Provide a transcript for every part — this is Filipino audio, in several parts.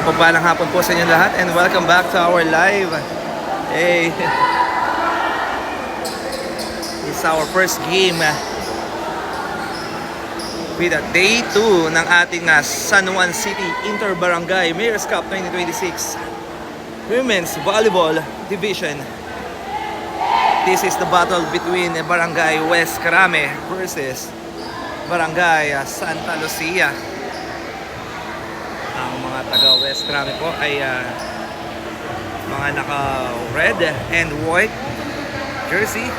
Mapagpalang hapon po sa inyo lahat and welcome back to our live. Hey, it's our first game with day 2 ng ating San Juan City Inter-Barangay Mayor's Cup 2026 Women's Volleyball Division. This is the battle between Barangay West Carame versus Barangay Santa Lucia. Ang mga taga West Carame po ay mga naka-red and white jersey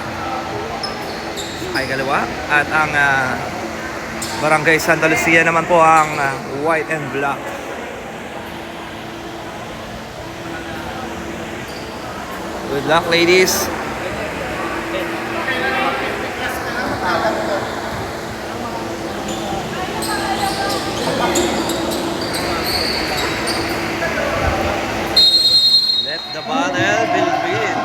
ay kaliwa, at ang Barangay Santa Lucia naman po ang white and black. Good luck, ladies. Let the battle begin.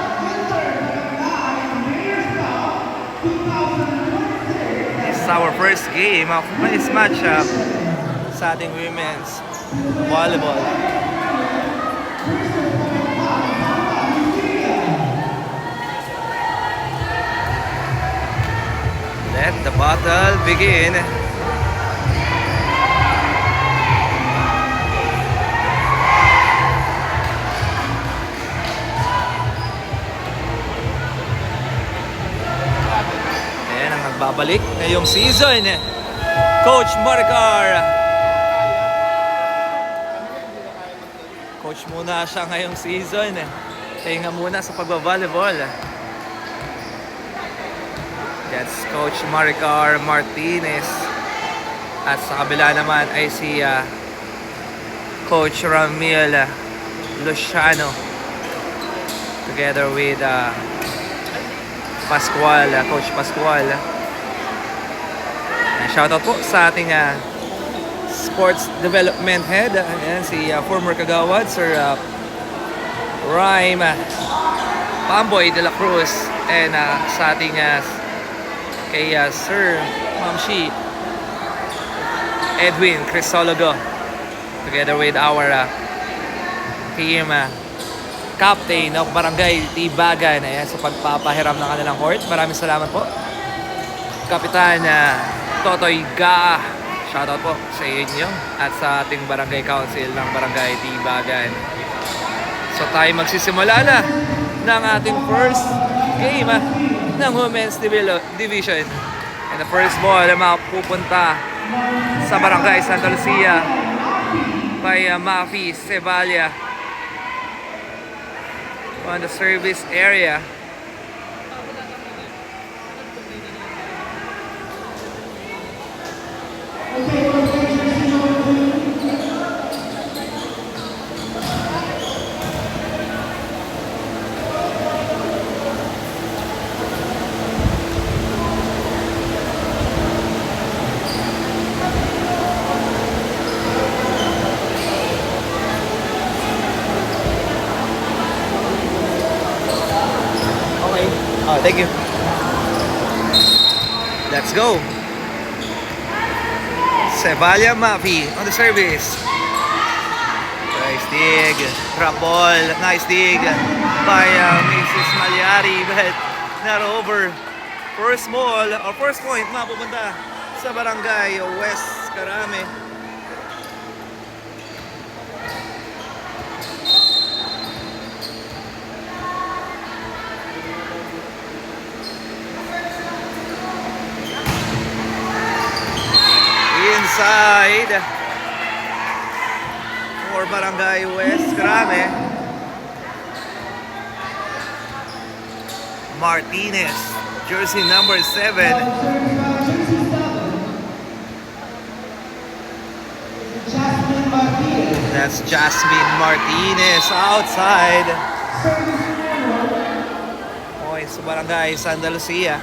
This is our first game of this matchup sa ating women's volleyball. Let the battle begin. Babalik ngayong season, Coach Maricar. Coach muna siya ngayong season. Pahinga muna sa pagbabalibol. That's Coach Maricar Martinez. At sa kabila naman ay si Coach Ramil Luciano together with Pascual, Coach Pascual. Shoutout po sa ating sports development head. Ayan, si former Kagawad, Sir Rhyme Pamboy de la Cruz. And sa ating kay Sir Mamshi Edwin Crisologo, together with our team captain of Barangay Tibagan, ayan, sa pagpapahiram ng kanilang court. Maraming salamat po, Kapitan Totoy Gaa. Shoutout po sa inyo at sa ating Barangay Council ng Barangay Tibagan. So tayo magsisimula na ng ating first game ng Women's Division. And the first ball ay mapupunta sa Barangay Santa Lucia by Mafi Cevalia on the service area. Oh, thank you. Let's go. Cevalia Mafi on the service. Nice dig. Drop ball. Nice dig by Mrs. Malyari, but not over. First ball or first point mapupunta sa Barangay West Carame. Inside for Barangay West Carame, Martinez, jersey number 7. That's Jasmine Martinez outside. Points sa Barangay Santa Lucia.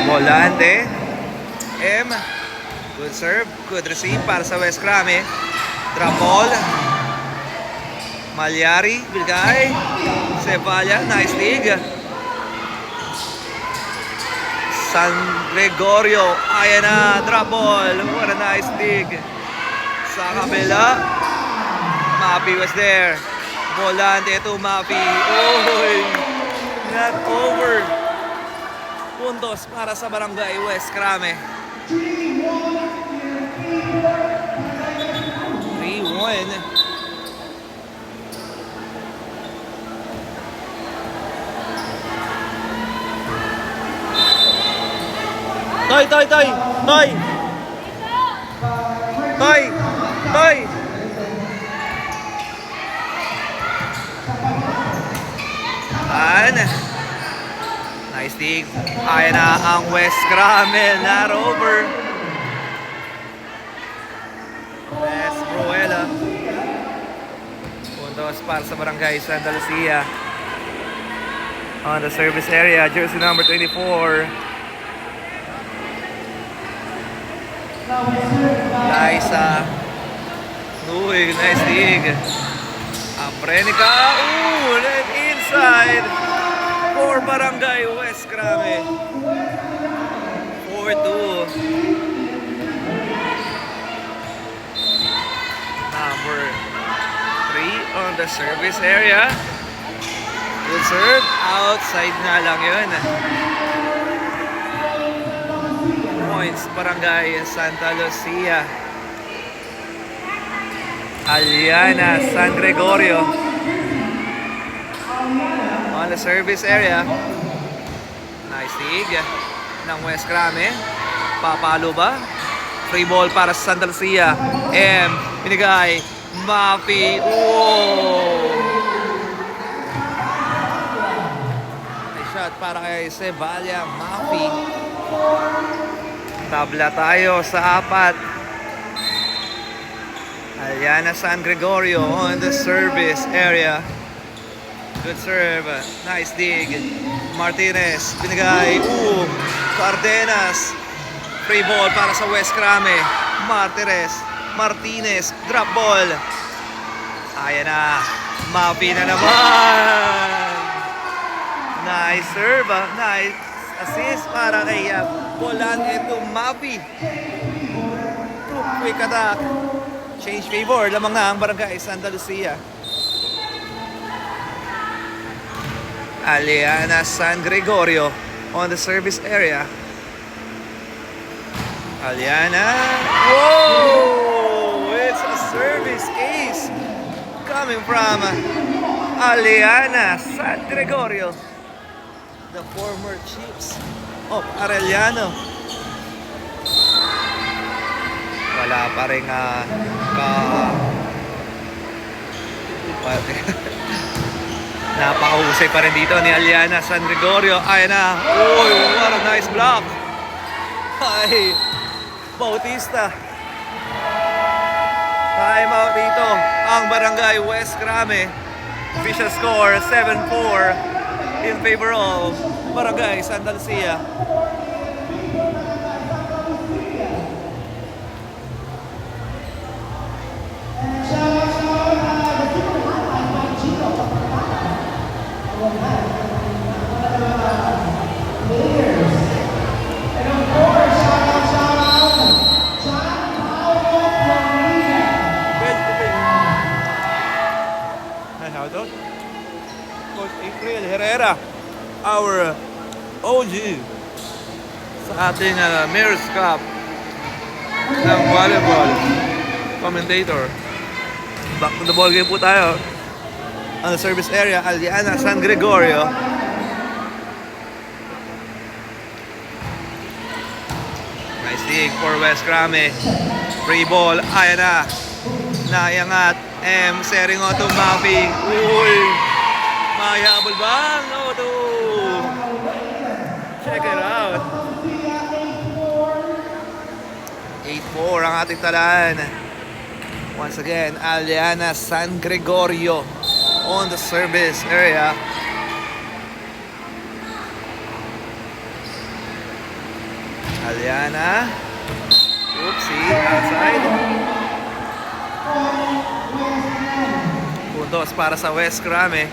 Volante M, good serve, good receive para sa West Carame. Drop ball, Malyari, Bilgay, Cevalia, nice dig. San Gregorio. Ayan na, drop ball. What a nice dig. Sa kabila. Mapi was there. Volante to Mapi. Oy! Not over. Puntos para sa Barangay West Krame. 3-1. Toy! Toy! Toy! Toy! Toy! Toy! Nice dig. Ayan na ang West Krame. Not over. West Ruela. Puntos para sa Barangay Santa Lucia. On the service area, jersey number 24. Liza. Uy, nice dig. Aprenica. Ooh, net inside. For Barangay West Krame. 4-2. Number 3 on the service area. Good serve. Outside na lang yun. Points Barangay Santa Lucia. Aliana San Gregorio on the service area. Nice dig ng West Krame. Papalo ba? Free ball para sa Santa Lucia. Binigay Mapi. Nice shot para kay Cebalya. Mapi. Tabla tayo sa 4. Aliana San Gregorio on the service area. Good serve. Nice dig. Martinez. Binigay. Cardenas. Free ball para sa West Krame. Martinez. Drop ball. Ayan na. Mapi na naman. Nice serve. Nice assist para kay Volante to Mapi. Quick attack. Change favor. Lamang na ang Barangay Santa Lucia. Aliana San Gregorio on the service area. Aliana. Whoa! It's a service ace coming from Aliana San Gregorio, the former Chiefs of Arellano. Wala pa rin napakahusay pa rin dito ni Aliana San Gregorio. Ayan na. Uy, what a nice block. Ay, Bautista. Time out dito ang Barangay West Krame. Official score 7-4 in favor of Barangay Santa Lucia. Coach April Herrera, our OG sa ating Mayor's Cup ng volleyball commentator. Back to the ball game po tayo. On the service area, Aliana San Gregorio. Nice dig for West Krame. Free ball, ayan na. Naiangat. Sering to Mapi. Uy! Mayabol ba? No, to. Check it out. 8-4 ang ating talaan. Once again, Aliana San Gregorio on the service area. Aliana. Oopsie, outside. Puntos para sa West Krame.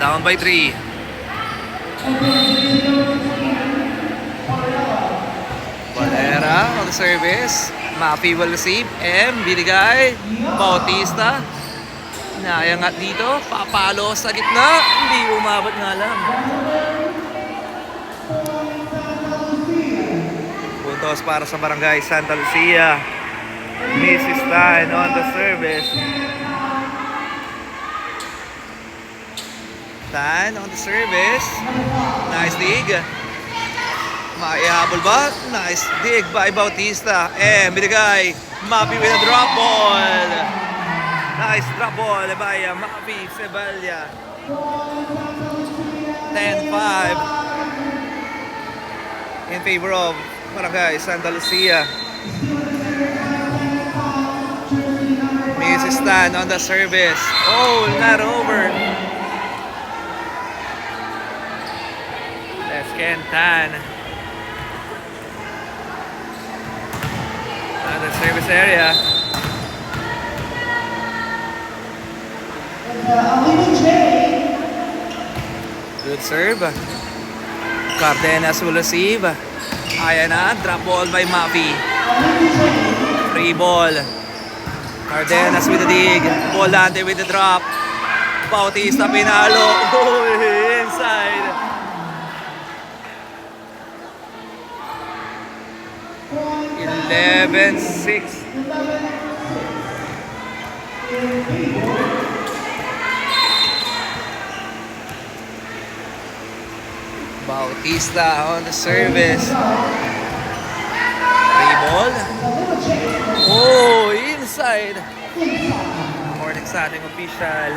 Down by 3. on the service. Mapi will receive. Binigay. Bautista. Nayangat dito. Papalo sa gitna. Hindi umabot nga lang. Puntos para sa Barangay Santa Lucia. Mrs. Tan on the service. Tan on the service. Nice dig. Maihabol ba? Nice dig by Bautista. Binigay. Mapi with a drop ball. Nice drop ball by Mapi Seballa. 10-5 in favor of Barangay Santa Lucia. Mrs. Tan on the service. Oh, not over. That's Ken Tan. On the service area. Good serve. Cardenas will receive. Ayan na, drop ball by Mapi. Free ball. Cardenas with the dig. Volante with the drop. Bautista pinalo. Oh, inside. Eleven, 6. Bautista on the service. Free ball. Oh, inside. According sa ating official,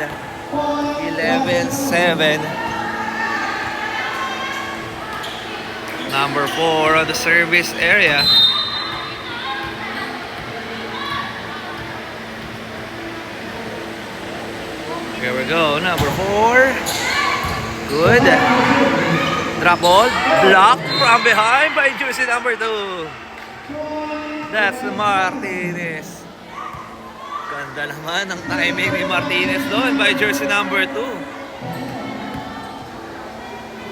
11-7. Number 4 on the service area. Here we go, number 4. Good. Drop ball. Blocked from behind by jersey number 2. That's Martinez. Ganda naman ang timing ni Martinez doon by jersey number 2.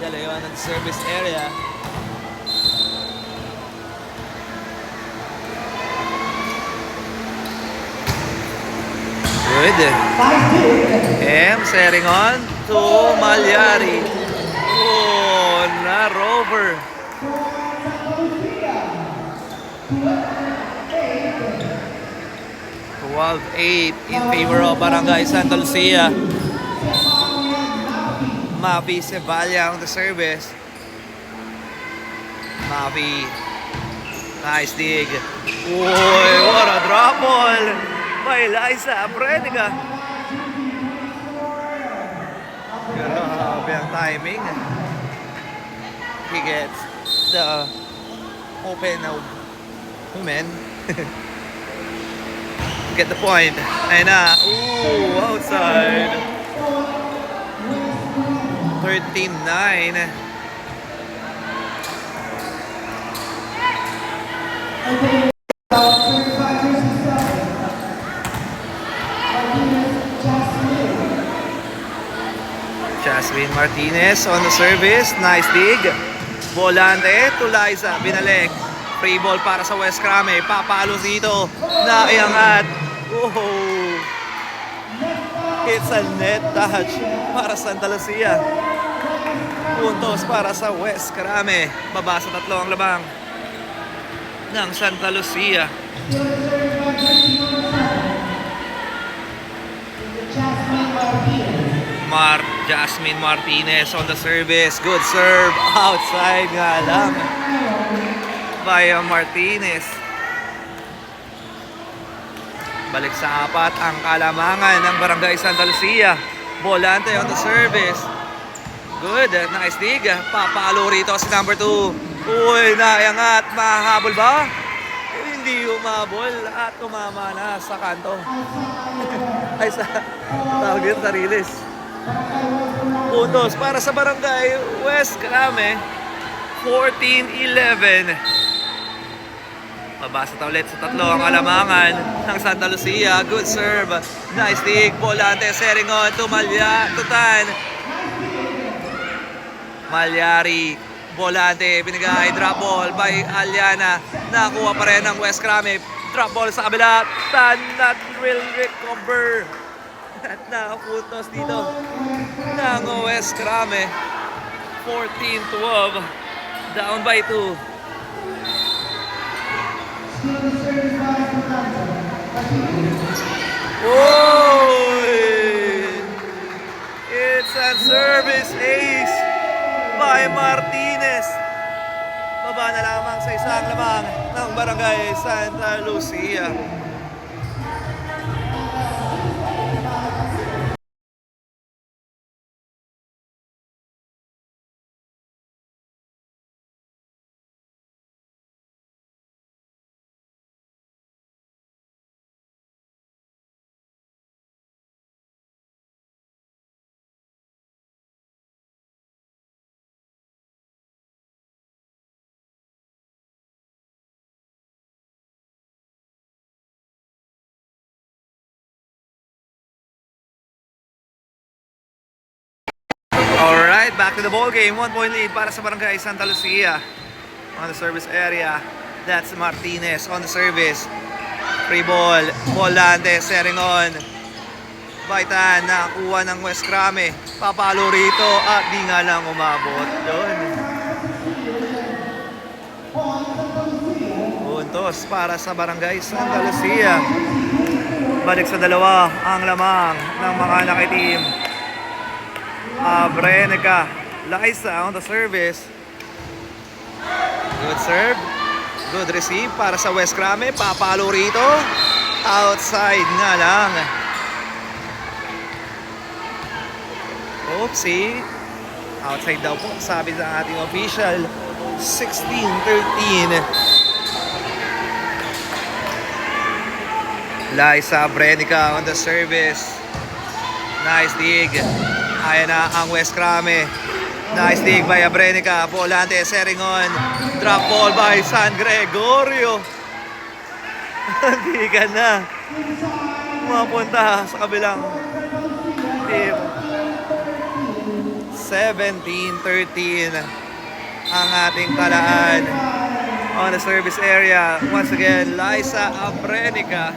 Dalawa ng service area. Good. Setting on to Malyari. Oh, not over. Twelve 8 in favor of Barangay Santa Lucia. Mapi Seballa on the service. Mapi. Nice dig. Uy, what a drop ball by Liza Prediga. Grabe ang timing. He gets the open women. Get the point. And ooh, outside. 13-9. Jasmine Martinez on the service. Nice dig. Volante to Liza. Binalik. Free ball para sa West Crame. Papalo dito. Naiangat. Oh. It's a net touch para Santa Lucia. Puntos para sa West Crame. Baba sa 3 ang labang ng Santa Lucia. Jasmine Martinez on the service. Good serve. Outside nga lang by Martinez. Balik sa 4 ang kalamangan ng Barangay Santa Lucia. Volante on the service. Good. Nice dig. Papalo rito si number 2. Uy, naiangat. Mahabol ba? Hindi umabol at tumama na sa kanto. Ay, sa tawag dito, Tariles. Puntos para sa Barangay West Crame. 14-11. Mabasa ta ulit sa 3 ang alamangan ng Santa Lucia. Good serve. Nice dig. Volante setting on to Tan. Malyari Volante, binigay, drop ball by Aliana. Nakuha pa rin ng West Crame. Drop ball sa kabila. Not will recover. At nakapuntos dito ng West Crame. 14-12. Down by 2. Oh! It's a service ace by Martinez. Baba na lamang sa isang lamang ng Barangay Santa Lucia. Alright, back to the ball game. 1-point lead para sa Barangay Santa Lucia. On the service area, that's Martinez on the service. Free ball, Volante, setting on. Baitan, nakuha ng West Crame. Papalo rito at di nga lang umabot doon. Puntos para sa Barangay Santa Lucia. Balik sa dalawa ang lamang ng mga nakiteam. Brenica, Liza on the service. Good serve. Good receive para sa West Crame. Papalo rito. Outside nga lang. Oopsie. Outside daw po, sabi sa ating official. 16-13. Liza Brenica on the service. Nice dig. Ayan na ang West Crame. Nice dig by Brenica. Volante, setting on. Drop ball by San Gregorio. Hindi ka na mapunta sa kabilang team. 17-13 ang ating talaan. On the service area, once again, Liza Brenica.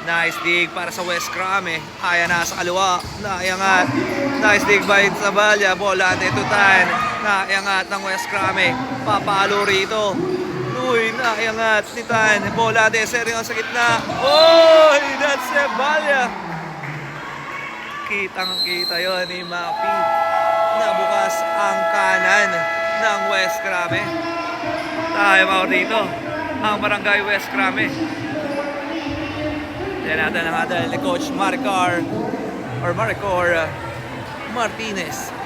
Nice dig para sa West Crame. Ayan na sa kaliwa. Naiangat. Nice dig by Zabalya. Volante tutan. Naiangat ng West Crame. Papalo rito. Uy, naiangat ni Tan. Volante setting on sa gitna. Uy, that's Zabalya. Kitang-kita yon ni Mapi. Nabukas ang kanan ng West Crame. Time out dito ang Barangay West Crame. Yan natin ang atin ni Coach Maricor Martinez.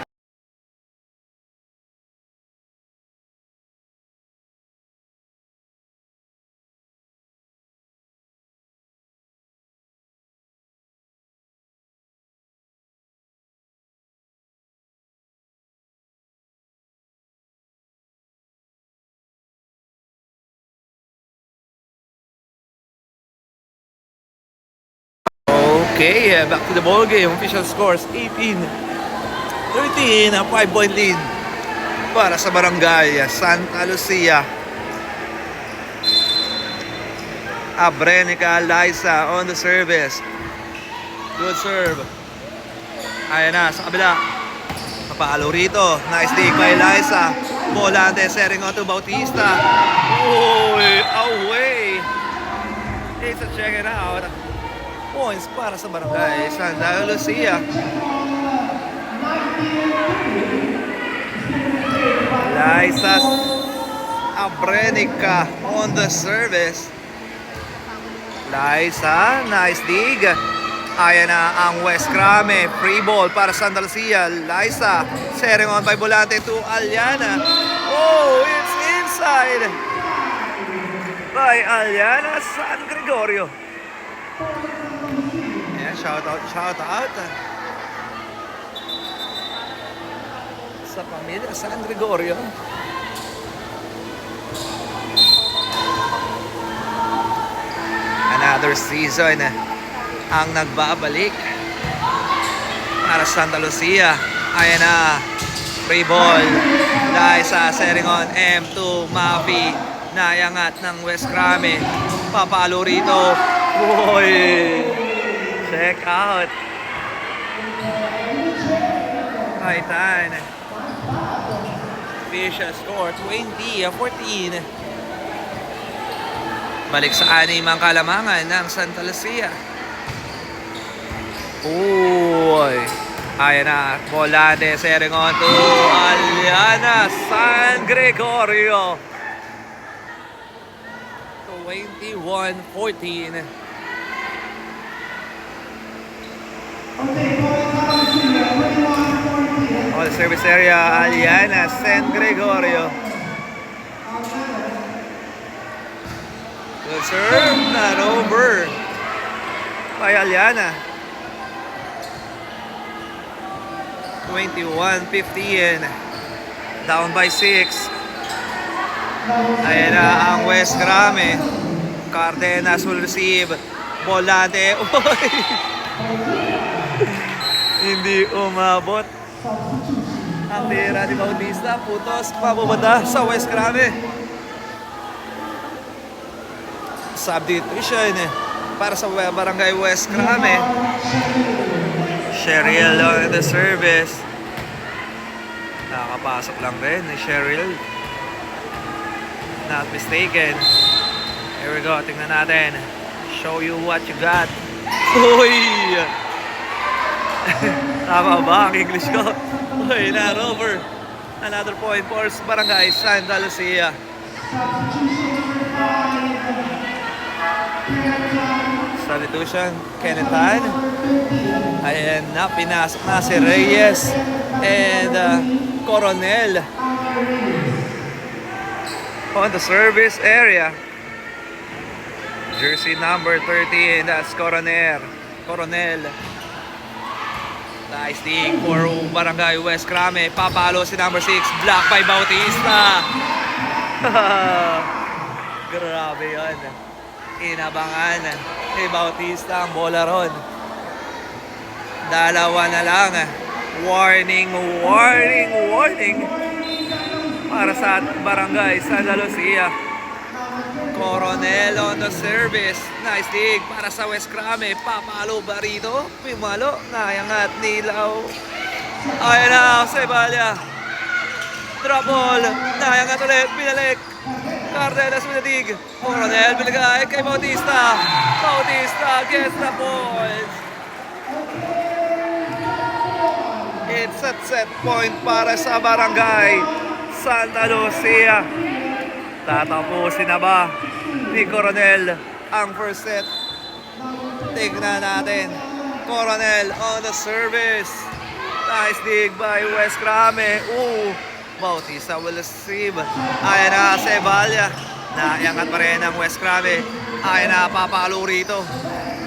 Okay, back to the ball game. Official scores 18-13, a 5-point lead para sa Barangay Santa Lucia. Brenica, Liza on the service. Good serve. Ayan na sa kabila. Papalo rito. Nice dig by Liza. Volante setting on to Bautista. Uy, away. Let's check it out. Points para sa Barangay Santa Lucia. Liza Brenica on the service. Liza, nice dig. Ayan na ang West Crame. Free ball para Santa Lucia. Liza, setting on by Volante to Aliana. Oh, it's inside by Aliana San Gregorio. Yeah, shout out sa pamilya San Gregorio. Another season ang nagbabalik para Santa Lucia. Ayan na, free ball. Dahil sa Seringon M2 Mavi na iangat ng West Crame. Papalo rito. Uy! Check out. Kaitan. Official score 20-14. Balik sa anim ang kalamangan ng Santa Lucia. Uy! Ayan na, Volante, Seringon to Aliana, San Gregorio. 21-14. All service area, Aliana, San Gregorio. Good serve, not over. By Aliana. 21-15. Down by 6. Ayan na ang West Crame. Cardenas will receive. Volante. Uy! Hindi umabot. Ang tira ni Bautista. Putos. Pabubada sa West Crame. Substitution para sa Barangay West Crame. Cheryl on the service. Nakakapasok lang rin ni Cheryl. Not mistaken. Here we go. Tingnan natin. Show you what you got. Uy! Tama ba ang English ko? Uy, not over. Another point for Barangay Santa Lucia. Substitution, Kenetan. Ayan na, pinasok na si Reyes and Coronel on the service area. Jersey number 13, that's Coronel. Nice dig for Barangay West Crame. Papalo si number 6, block by Bautista. Grabe yun. Inabangan ni Bautista ang bola ron. Dalawa na lang. Warning para sa Barangay Santa Lucia. Coronel on the service. Nice dig para sa West Crame. Papalo ba rito? Pimalo. Nayangat Nilaw. Ayan na, Cebalya. Drop ball. Nayangat ulit. Pinalik. Cardenas pinadig. Coronel binigay kay Bautista. Bautista gets the points. It's a set point para sa Barangay Santa Lucia. Tatapusin na ba ni Coronel ang first set? Tignan natin. Coronel on the service. Nice dig by West Crame. Bautista will receive. Ayan na, Cebalya. Naiangat pa rin ang West Crame. Ayan na, papalo rito.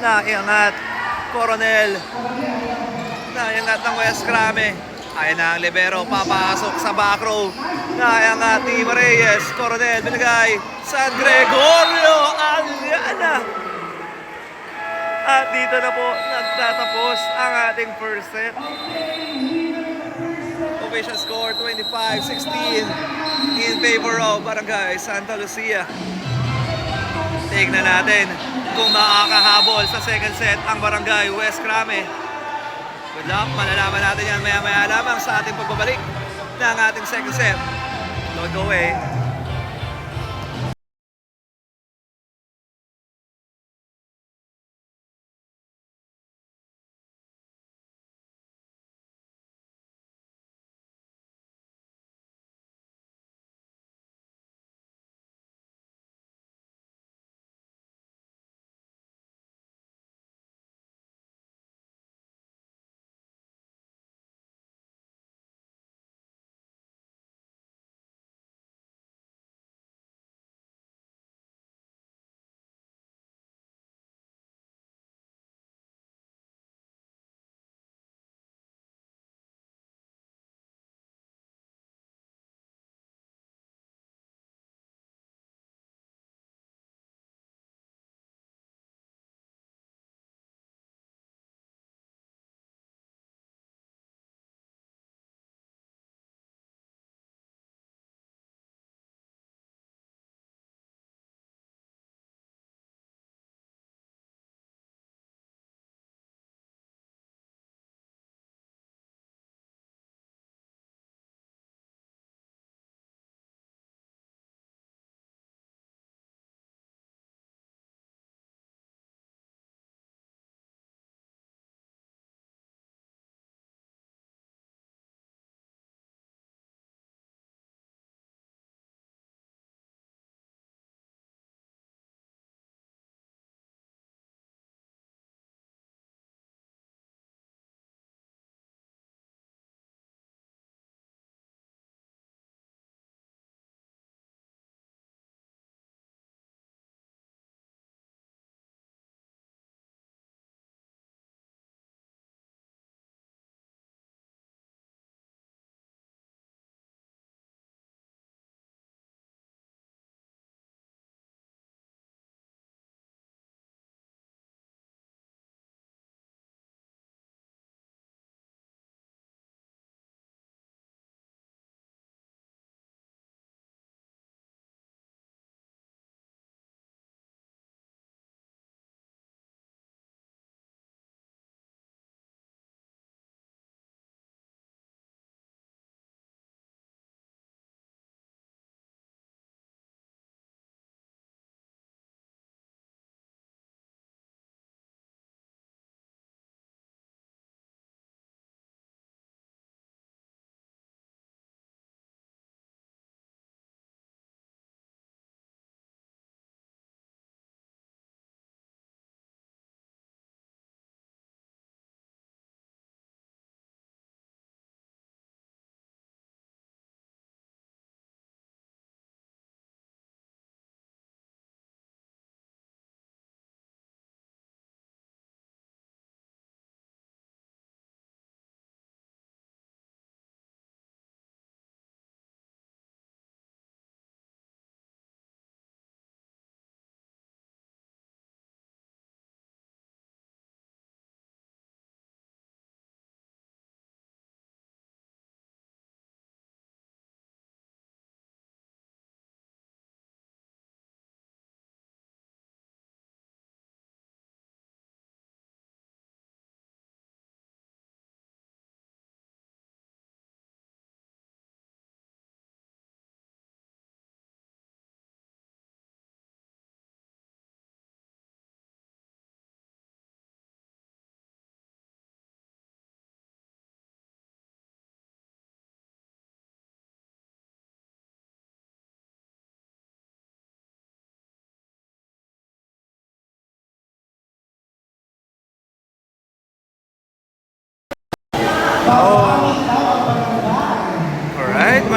Naiangat. Coronel. Naiangat ng West Crame. Ayan na ang libero, papasok sa back row. Naiangat ni Reyes. Coronel, binigay. San Gregorio. Aliana. At dito na po nagtatapos ang ating first set. Official score 25-16 in favor of Barangay Santa Lucia. Tignan natin kung makakahabol sa second set ang Barangay West Crame. Good luck, malalaman natin yan maya-maya lamang sa ating pagbabalik ng ating second set. Don't go away.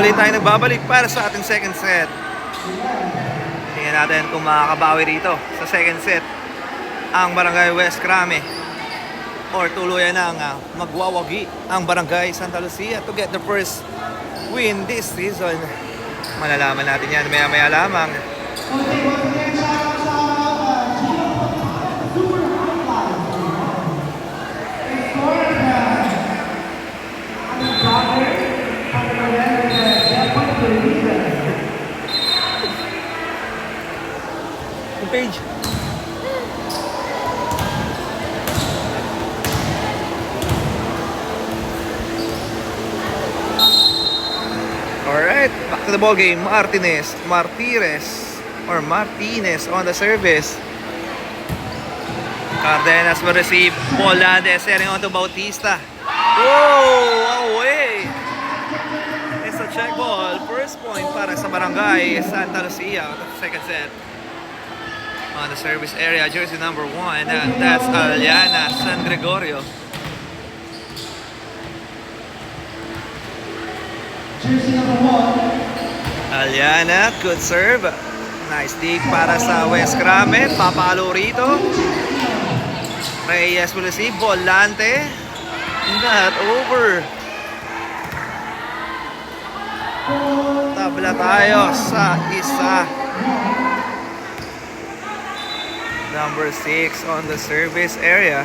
muli tayo nagbabalik para sa ating second set. Tingnan natin kung makakabawi rito sa second set ang Barangay West Crame or tuluyan ng magwawagi ang Barangay Santa Lucia to get the first win this season. Malalaman natin yan maya-maya lamang. Page. Alright, back to the ball game. Martinez on the service. Cardenas will receive. Bolantes setting on to Bautista. Whoa! Away! It's a check ball. First point para sa Barangay Santa Lucia. Second set. On the service area, jersey number 1. That's Aliana San Gregorio. Jersey number 1. Aliana, good serve. Nice dig para sa West Crame. Papalo rito. Reyes will receive. Volante. Not over. Tabla tayo sa isa. Number 6 on the service area.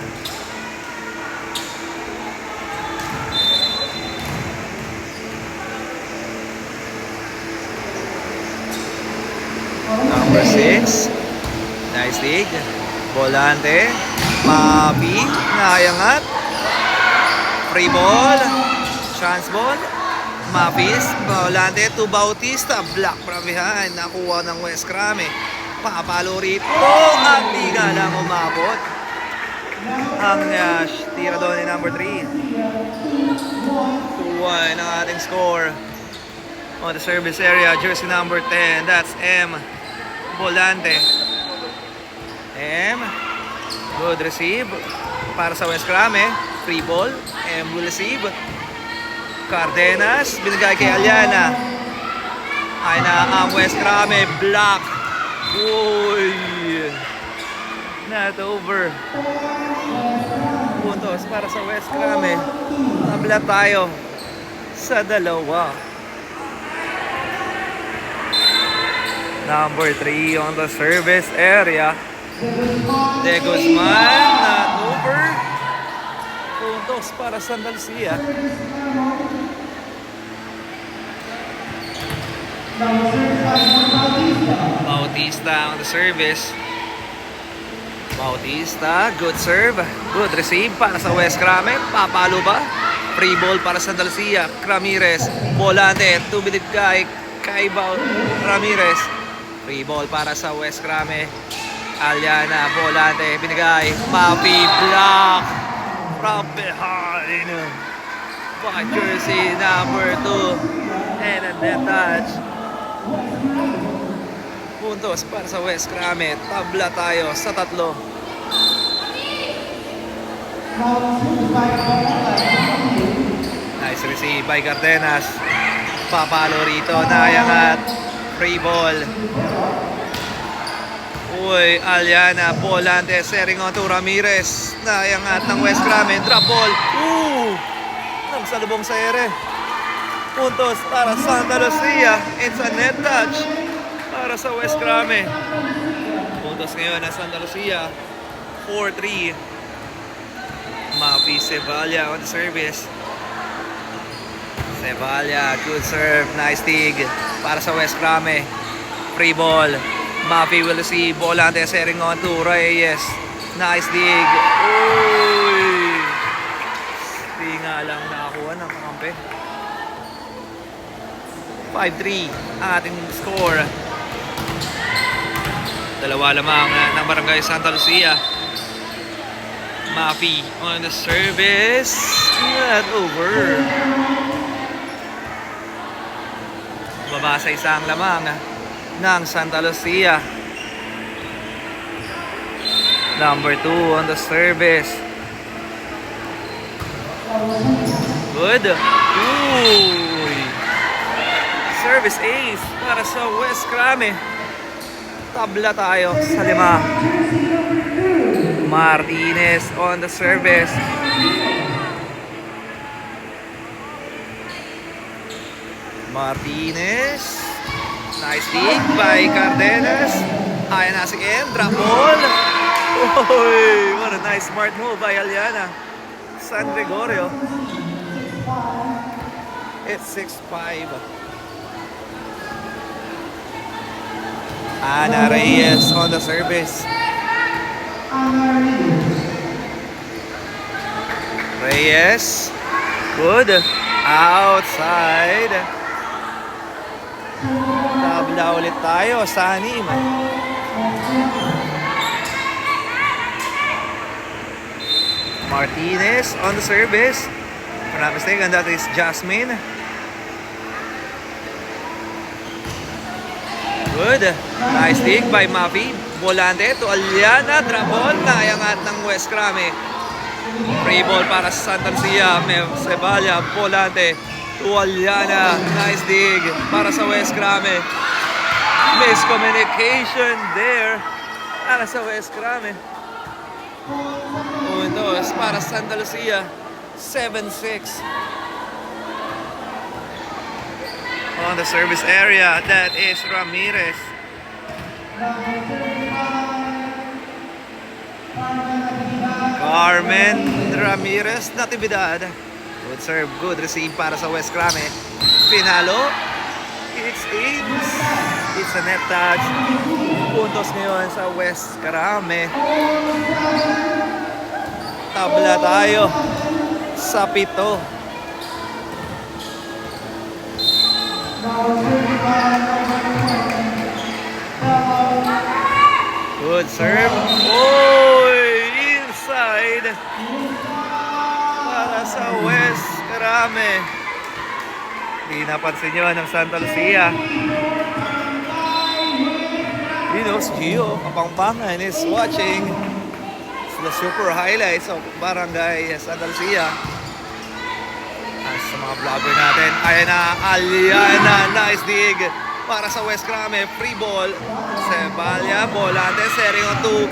Number 6. Nice dig. Volante. Mapi. Nayangat. Free ball. Chance ball. Mapis. Volante to Bautista. Block from behind. Nakuha ng West Crame. Papalo rito at di nga lang umabot ang tira doon ni number 3. 2-1 ang ating score on the service area. Jersey number 10, that's M. Volante. M, good receive para sa West Crame. Free ball. M will receive. Cardenas, binigay kay Aliana. Ay na ang West Crame. Block. Uy! Not over. Puntos para sa West Crame. Tabla tayo sa dalawa. Number 3 on the service area. De Guzman, not over. Puntos para sa Santa Lucia. Bautista on the service. Bautista, good serve. Good receive para sa West Crame. Papalo ba? Free ball para sa Santa Lucia. Ramirez, Volante, tubilid kay Ramirez. Free ball para sa West Crame. Aliana, Volante, binigay. Papi, block from behind by jersey number 2. And a net touch. Puntos para sa West Crame. Tabla tayo sa 3. Nice receive by Cardenas. Papalo rito. Nayangat. Free ball. Uy, Aliana. Volante. Setting on to Ramirez. Nayangat ng West Crame. Drop ball. Nang salubong sa ere. Puntos para Santa Lucia. It's a net touch para sa West Crame. Puntos ngayon na Santa Lucia. 4-3. Mapi Sevilla on the service. Sevilla, good serve. Nice dig para sa West Crame. Free ball. Mapi will receive. Volante setting on to Reyes. Nice dig. Uy! Di nga lang nakakuha ng kampe. 5-3 ang ating score. Dalawa lamang ng Barangay Santa Lucia. Mafi on the service. Not over. Baba sa isang lamang ng Santa Lucia. Number 2 on the service. Good. Uy. service, ace para sa West Krame. Tabla tayo sa 5. Martinez on the service. Martinez. Nice dig by Cardenas. Ayan na si M. Drop ball. Oy, what a nice smart move by Aliana. San Gregorio. It's 6-5. Ana Reyes on the service. Reyes. Good. Outside. Tabla ulit tayo sa 6. Martinez on the service. If I'm not mistaken, that is Jasmine. Good. Nice dig by Mavi. Volante to Aliana. Drop ball. Nayangat ng West Krame. Free ball para sa Santa Lucia. Seballa. Volante to Aliana. Nice dig para sa West Krame. Miscommunication there para sa West Krame. Puntos para Santa Lucia. 7-6. On the service area, that is Ramirez. Carmen Ramirez, Natividad. Good serve, good receive para sa West Krame. Pinalo. It's ace. It's a net touch. Puntos ngayon sa West Krame. Tabla tayo sa 7. Good serve. Oy, inside. Para sa West Krame. Di napansin nyo ng Santa Lucia. Dinos Gio Kapampangan is watching the super highlights of Barangay Santa Lucia. Sa mga vlogger natin. Ayan na, Aliana, nice dig para sa West Krame. Free ball. Seballa, Volante, setting on to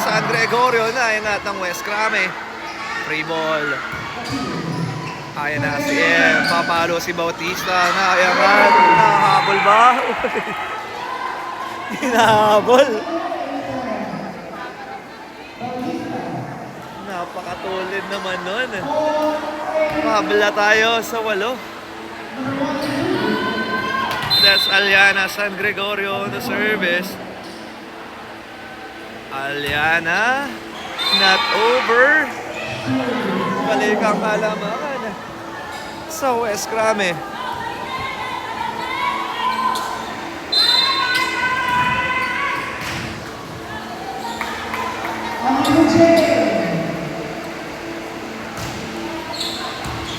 San Gregorio. Naingat ng West Krame. Free ball. Ayan na si M. Papalo si Bautista. Nayangat. Nahabol ba? Hinahabol. Napakatulid naman nun. Mabla tayo sa 8. That's Aliana San Gregorio on the service. Aliana, not over. Balik ang kalamangan sa West Krame.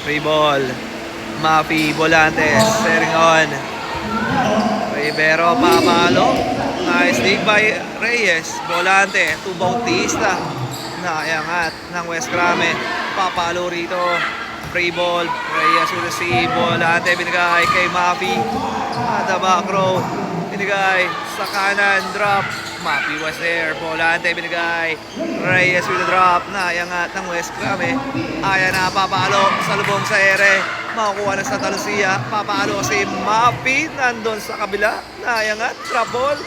Free ball. Mafi, Volantes, setting on. Rivero, papalo. Nice dig by Reyes. Volante to Bautista. Naiangat ng West Krame. Papalo rito. Free ball. Reyes will receive. Volante binigay kay Mafi. At the back row. Binigay sa kanan. Drop. Mafi was there. Volante binigay. Reyes with the drop. Naiangat ng West Krame. Ayan na, papalo sa lubong sa ere. Makukuha na sa Santa Lucia. Papalo si Mafi. Nandun sa kabila. Naiangat. Drop ball.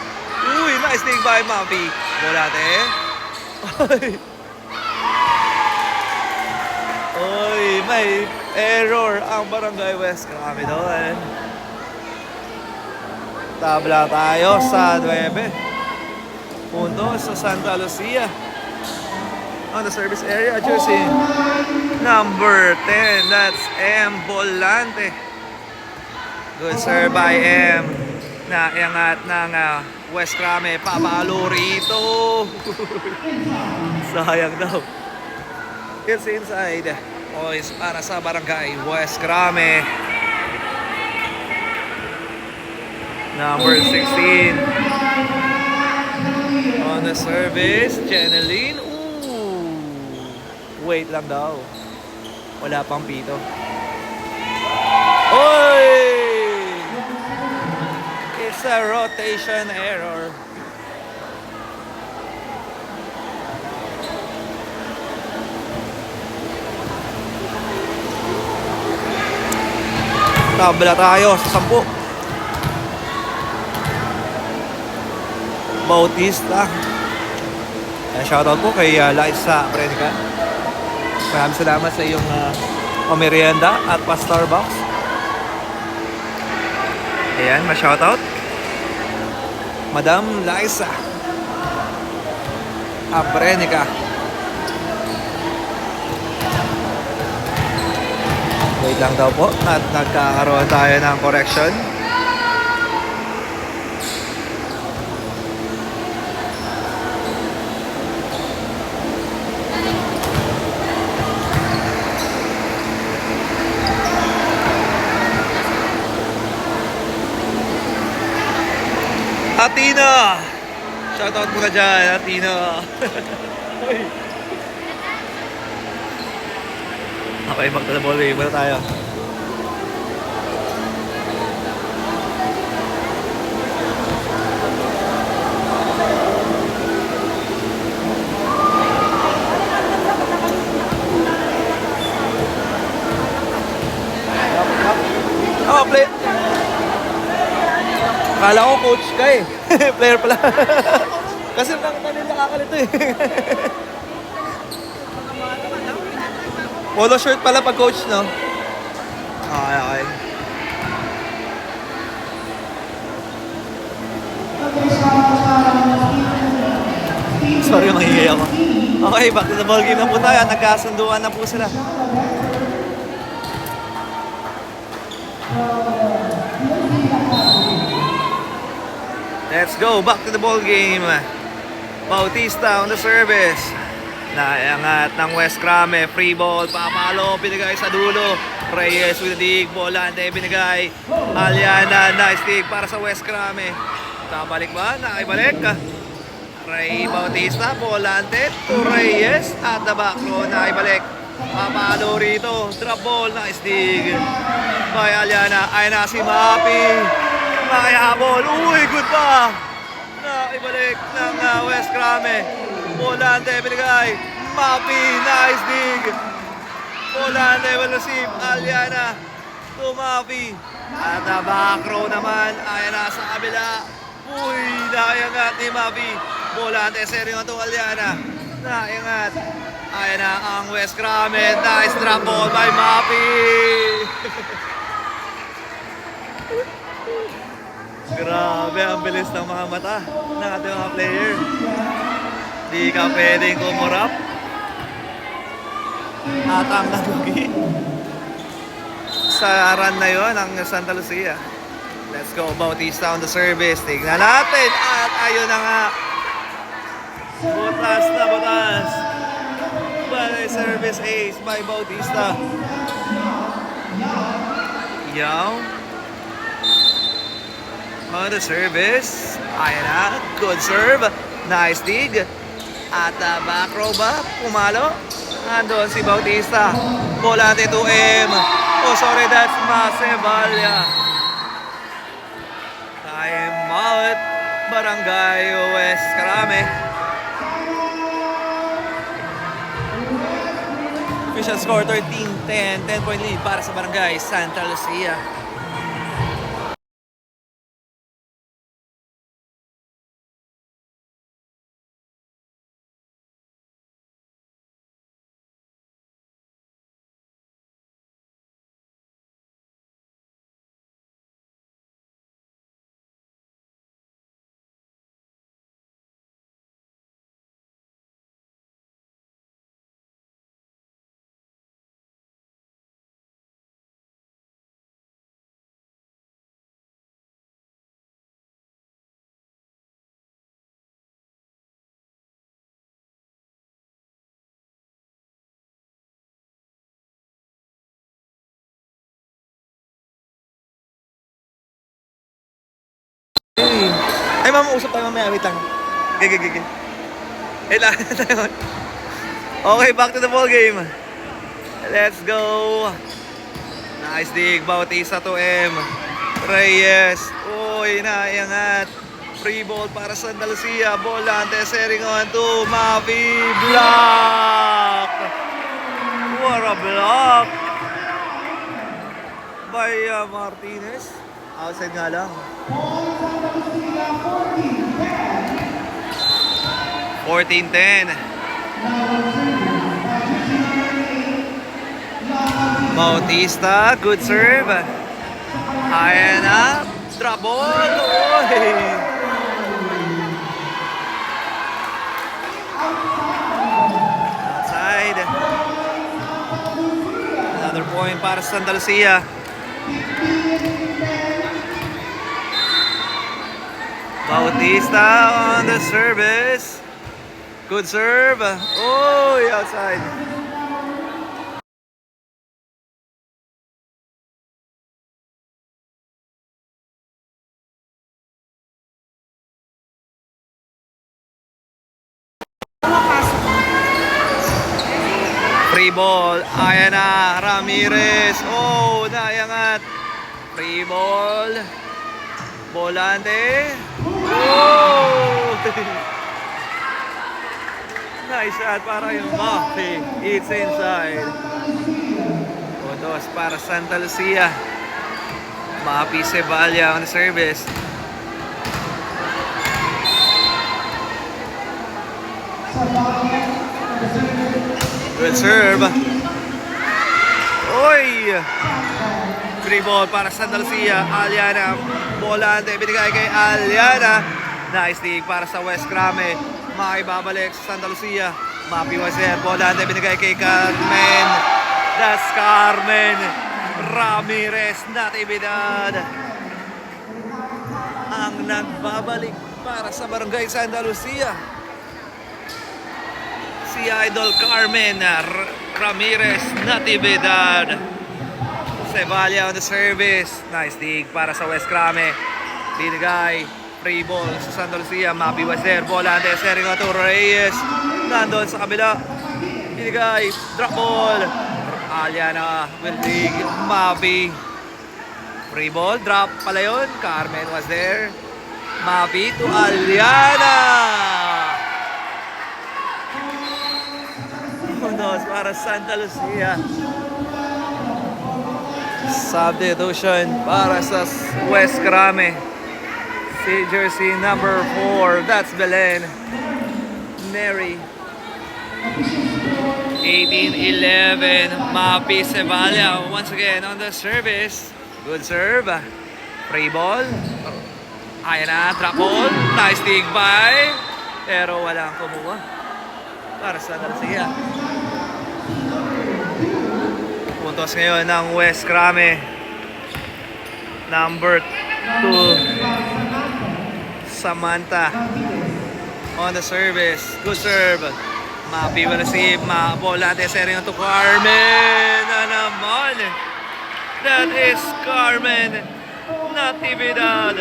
Uy, nice dig by Mafi. Volante. Uy, may error ang Barangay West Krame doon. Tabla tayo sa 9. Puntos sa Santa Lucia. On the service area, jersey number 10, that's M. Volante. Good serve by M. Naiangat ng West Krame. Papalo rito. Sayang daw. It's inside. Points para sa Barangay West Krame. Number 16. On the service, Jeneline. Wait lang daw. Wala pang pito. Oy! It's a rotation error. Tabla tayo sa 10. Bautista. Shoutout po kay Liza Brenica. Maraming salamat sa iyong pamerienda at pa-Starbucks. Ayan, ma-shoutout. Madam Liza Brenica. Wait lang daw po at nagkakaroon tayo ng correction. Atina! Shoutout muna dyan, Atina. Okay, back to the ball game. Muna tayo. Play. Akala ko coach ka eh. Player pala. Kasi nakakakalito eh. Polo shirt pala pag coach, no? Okay. Sorry, mahingay ako. Okay, back to the ball game na po tayo. Nagkasunduan na po sila. Let's go, back to the ball game. Bautista on the service. Naiangat ng West Crame. Free ball, papalo, binigay sa dulo. Reyes with the dig, Volante binigay. Aliana, nice dig para sa West Crame. Tabalik ba? Nakibalik. Ray Bautista, Volante to Reyes. At the back row, nakibalik. Papalo rito, drop ball, nice dig. By Aliana, ay na si Mapi. Nakahabol, uy, good pa. Naibalik ng West Crame. Volante binigay. Mapi, nice dig. Volante will receive. Aliana to Mapi. At the back row naman, ayan na sa kabila. Uy, naiangat ni Mapi. Volante, seryo to Aliana. Naiangat. Ayan na ang West Crame. Nice drop ball by Mapi. Grabe, ang bilis ng mga mata ng ating mga player. Di ka pwedeng kumurap. At ang nalugi sa run na yun ang Santa Lucia. Let's go, Bautista on the service. Tignan natin. At ayun na nga. Butas na butas. By service ace by Bautista. Yaw. On the service. Ayan na. Good serve. Nice dig. At back row ba? Pumalo. Andun si Bautista. Volante to M. Oh, sorry, that's Macevalia. Time out. Barangay West Crame. Official score 13-10. 10-point lead para sa Barangay Santa Lucia. Ay, mama, usap tayo mamaya. Wait lang. Gigi. Wait lang. Okay, back to the ball game. Let's go. Nice dig. Bautista to M. Reyes. Uy, naiangat. Free ball para sa Santa Lucia. Volante, sering on to Mavi. Block! What a block! By Martinez. Outside nga lang. 14-10. Bautista, good serve. Ayan na. Drop ball. Oy! Outside. Another point para sa Santa Lucia. Bautista on the service. Good serve. Oh, outside. Free ball. Ayan na. Ramirez. Oh, naiangat. Free ball. Volante. Oh! Nice shot para yung Mavi. It's inside. Puntos para Santa Lucia. Mavi Seballa on the service. Good serve. Oy! Free ball para Santa Lucia. Aliana. Volante. Binigay kay Aliana. Nice dig para sa West Grame. Maibabalik sa Santa Lucia. Mapi was there. Volante. Binigay kay Carmen. That's Carmen Ramirez. Natividad. Ang nagbabalik para sa Barangay Santa Lucia. Si Idol Carmen Ramirez Natividad. Seballa on the service. Nice dig para sa West Grame. Binigay. Free ball sa Santa Lucia. Mapi was there. Volante. Sering to Reyes. Nandun sa kabila. Binigay. Drop ball. Aliana will dig. Mapi. Free ball. Drop pala yun. Carmen was there. Mapi to Aliana. Puntos para Santa Lucia. Substitution para sa West Grame. Si jersey number 4, that's Belen. Mary. 18-11. Mapi Seballa once again on the service. Good serve. Free ball. Ayan na, drop ball. Nice dig by. Pero walang kumuha para sa Santa Lucia. Puntos ngayon ng West Grame. Number 2. Samantha on the service. Good serve. Mapi will receive. Volante sering to Carmen. Na naman. That is Carmen Natividad.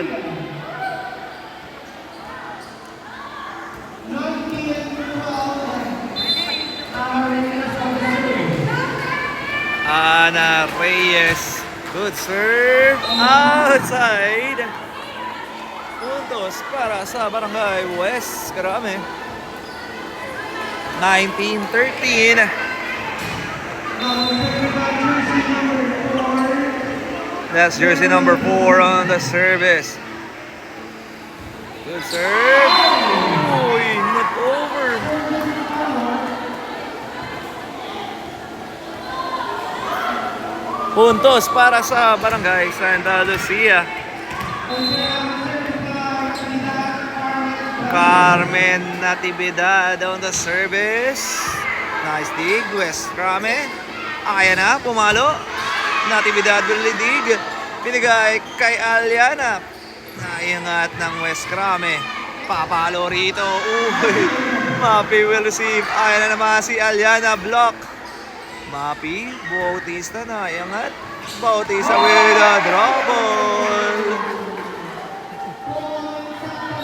Ana Reyes. Good serve. Outside. Puntos para sa Barangay West Grame. 19-13. That's jersey number 4 on the service. Good serve. Uy, not over. Puntos para sa Barangay Santa Lucia. Carmen Natividad on the service. Nice dig. West Grame. Ayan na, pumalo. Natividad will dig. Binigay kay Aliana. Naiangat ng West Grame. Papalo rito. Uy. Mapi will receive. Ayan na naman si Aliana. Block. Mapi. Bautista na iangat. Bautista with a drop ball.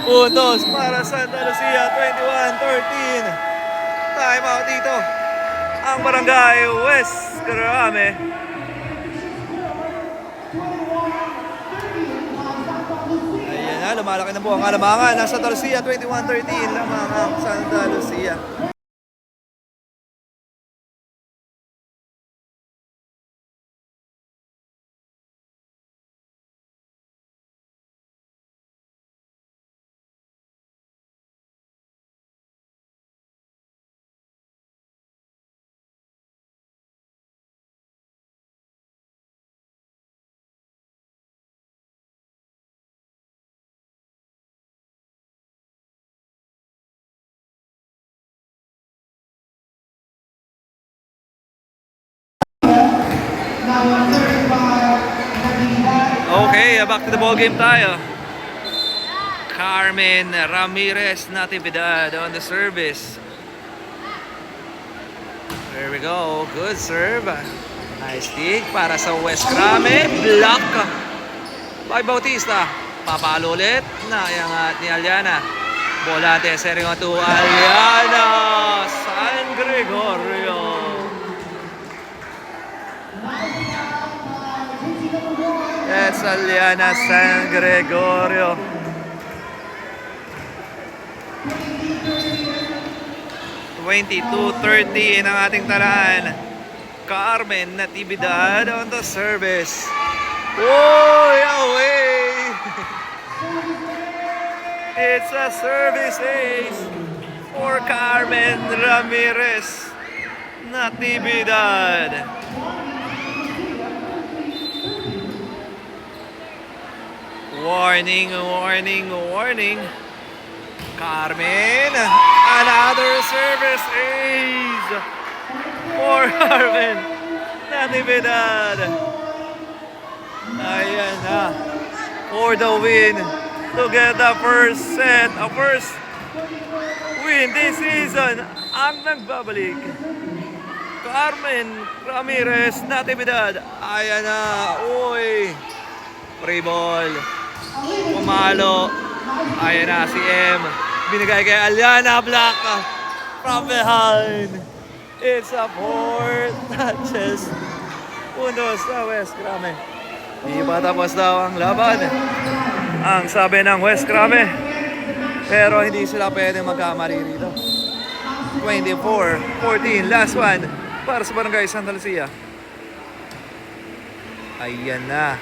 Puntos para Santa Lucia. 21-13. Time out dito. Ang Barangay West Grame. na, lumalaki na po ang alamangan ng Santa Lucia, 21-13 lamang ang Santa Lucia. Okay, back to the ball game tayo. Carmen Ramirez Natividad on the service. There we go. Good serve. Nice dig para sa West Crame. Block by Bautista. Papalo ulit. Nayangat ni Aliana. Volante, sering on to Aliana San Gregorio. It's Aliana San Gregorio. (22-30) ang ating talaan. Carmen Natividad on the service. Oh, away! It's a service ace for Carmen Ramirez Natividad. Warning, warning, warning. Carmen, another service ace for Carmen Natividad. Ayan na, for the win, to get the first set, a first win this season. Ang nagbabalik, Carmen Ramirez Natividad. Ayan na, uy, free ball. Pumalo. Ayan na si M. Binigay kay Aliana, block from behind. It's a 4 touches. Puntos sa West Crame. Di pa tapos daw ang laban. Ang sabi ng West Crame. Pero hindi sila pwede magkamali rito. 24-14. Last one para sa Barangay Santa Lucia. Ayan na.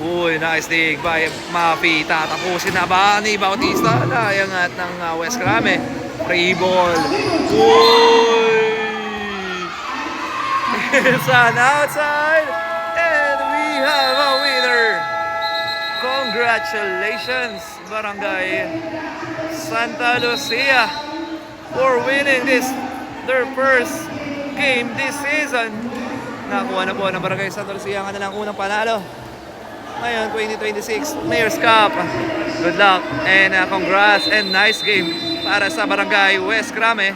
Uy, nice dig by Mapi. Tatapusin na ba ni Bautista? Nayangat ng West Crame. Free ball. Uy! It's an outside. And we have a winner. Congratulations, Barangay Santa Lucia, for winning their first game this season. Nakuha na po ng Barangay Santa Lucia ang kanilang unang panalo. Ngayon, 2026 Mayor's Cup. Good luck and congrats and nice game para sa Barangay West Crame.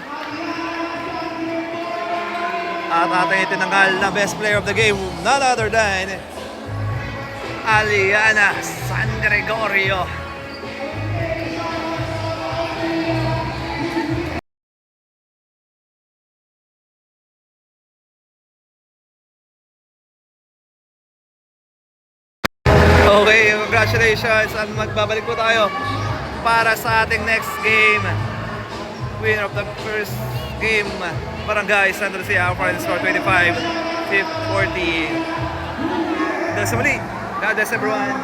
At ating itinanggal na best player of the game, none other than Aliana San Gregorio. Okay, congratulations. At magbabalik po tayo para sa ating next game. Winner of the first game, Barangay Santa Lucia, final score 25-40. That's muli. God bless everyone.